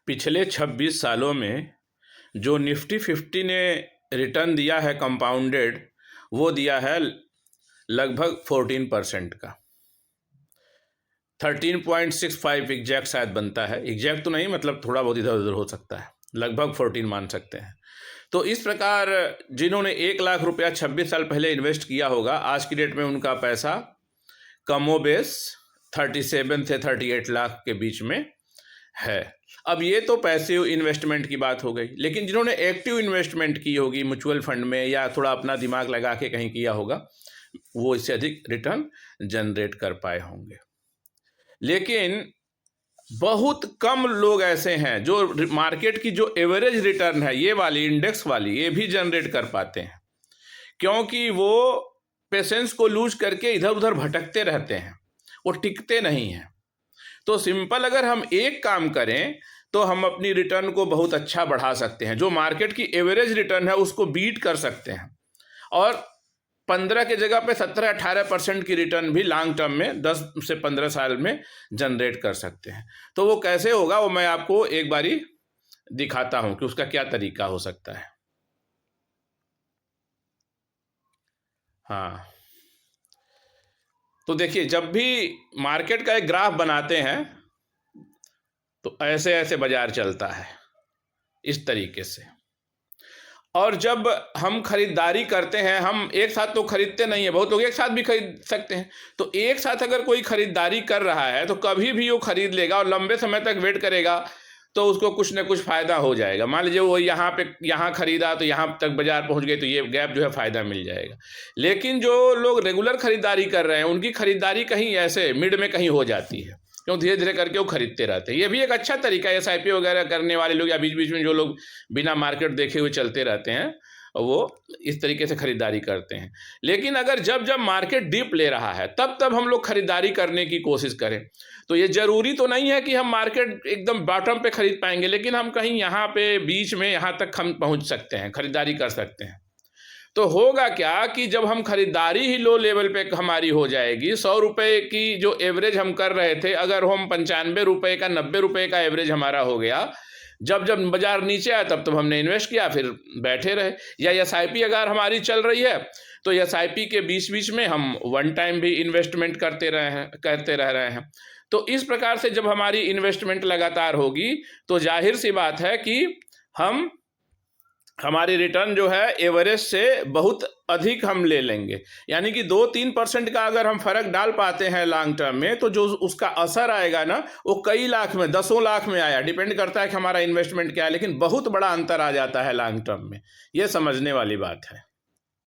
पिछले 26 सालों में जो निफ्टी 50 ने रिटर्न दिया है कंपाउंडेड, वो दिया है लगभग 14% का। 13.65 एग्जैक्ट शायद बनता है, एग्जैक्ट तो नहीं, मतलब थोड़ा बहुत इधर उधर हो सकता है, लगभग 14 मान सकते हैं। तो इस प्रकार जिन्होंने 1 लाख रुपया 26 साल पहले इन्वेस्ट किया होगा, आज की डेट में उनका पैसा कमोबेश 37 से 38 लाख के बीच में है। अब ये तो पैसिव इन्वेस्टमेंट की बात हो गई, लेकिन जिन्होंने एक्टिव इन्वेस्टमेंट की होगी म्यूचुअल फंड में या थोड़ा अपना दिमाग लगा के कहीं किया होगा, वो इससे अधिक रिटर्न जनरेट कर पाए होंगे। लेकिन बहुत कम लोग ऐसे हैं जो मार्केट की जो एवरेज रिटर्न है, ये वाली इंडेक्स वाली, ये भी जनरेट कर पाते हैं, क्योंकि वो पेशेंस को लूज करके इधर उधर भटकते रहते हैं, वो टिकते नहीं हैं। तो सिंपल अगर हम एक काम करें तो हम अपनी रिटर्न को बहुत अच्छा बढ़ा सकते हैं। जो मार्केट की एवरेज रिटर्न है उसको बीट कर सकते हैं और 15 के जगह पे 17-18% की रिटर्न भी लॉन्ग टर्म में 10 से 15 साल में जनरेट कर सकते हैं। तो वो कैसे होगा, वो मैं आपको एक बारी दिखाता हूं कि उसका क्या तरीका हो सकता है। हाँ, तो देखिए, जब भी मार्केट का एक ग्राफ बनाते हैं तो ऐसे ऐसे बाजार चलता है, इस तरीके से। और जब हम खरीदारी करते हैं, हम एक साथ तो खरीदते नहीं है, बहुत लोग एक साथ भी खरीद सकते हैं। तो एक साथ अगर कोई खरीदारी कर रहा है तो कभी भी वो खरीद लेगा और लंबे समय तक वेट करेगा तो उसको कुछ ना कुछ फ़ायदा हो जाएगा। मान लीजिए वो यहाँ खरीदा तो यहाँ तक बाजार पहुँच गए, तो ये गैप जो है फ़ायदा मिल जाएगा। लेकिन जो लोग रेगुलर खरीदारी कर रहे हैं, उनकी खरीदारी कहीं ऐसे मिड में कहीं हो जाती है, क्यों धीरे धीरे करके वो खरीदते रहते हैं। ये भी एक अच्छा तरीका है। SIP वगैरह करने वाले लोग या बीच बीच में जो लोग बिना मार्केट देखे हुए चलते रहते हैं, वो इस तरीके से खरीदारी करते हैं। लेकिन अगर जब जब मार्केट डिप ले रहा है तब तब हम लोग खरीदारी करने की कोशिश करें, तो ये ज़रूरी तो नहीं है कि हम मार्केट एकदम बॉटम पे खरीद पाएंगे, लेकिन हम कहीं यहाँ पे बीच में यहाँ तक हम पहुँच सकते हैं, खरीदारी कर सकते हैं। तो होगा क्या कि जब हम खरीदारी ही लो लेवल पे हमारी हो जाएगी, 100 रुपये की जो एवरेज हम कर रहे थे, अगर हम 95 रुपये का 90 रुपये का एवरेज हमारा हो गया, जब जब बाजार नीचे आया तब हमने इन्वेस्ट किया, फिर बैठे रहे। या SIP अगर हमारी चल रही है तो SIP के बीच बीच में हम वन टाइम भी इन्वेस्टमेंट करते रह रहे हैं। तो इस प्रकार से जब हमारी इन्वेस्टमेंट लगातार होगी तो जाहिर सी बात है कि हमारी रिटर्न जो है एवरेज से बहुत अधिक हम ले लेंगे। यानी कि 2-3% का अगर हम फर्क डाल पाते हैं लॉन्ग टर्म में, तो जो उसका असर आएगा ना, वो कई लाख में, 10 लाख में आया, डिपेंड करता है कि हमारा इन्वेस्टमेंट क्या है, लेकिन बहुत बड़ा अंतर आ जाता है लॉन्ग टर्म में। ये समझने वाली बात है।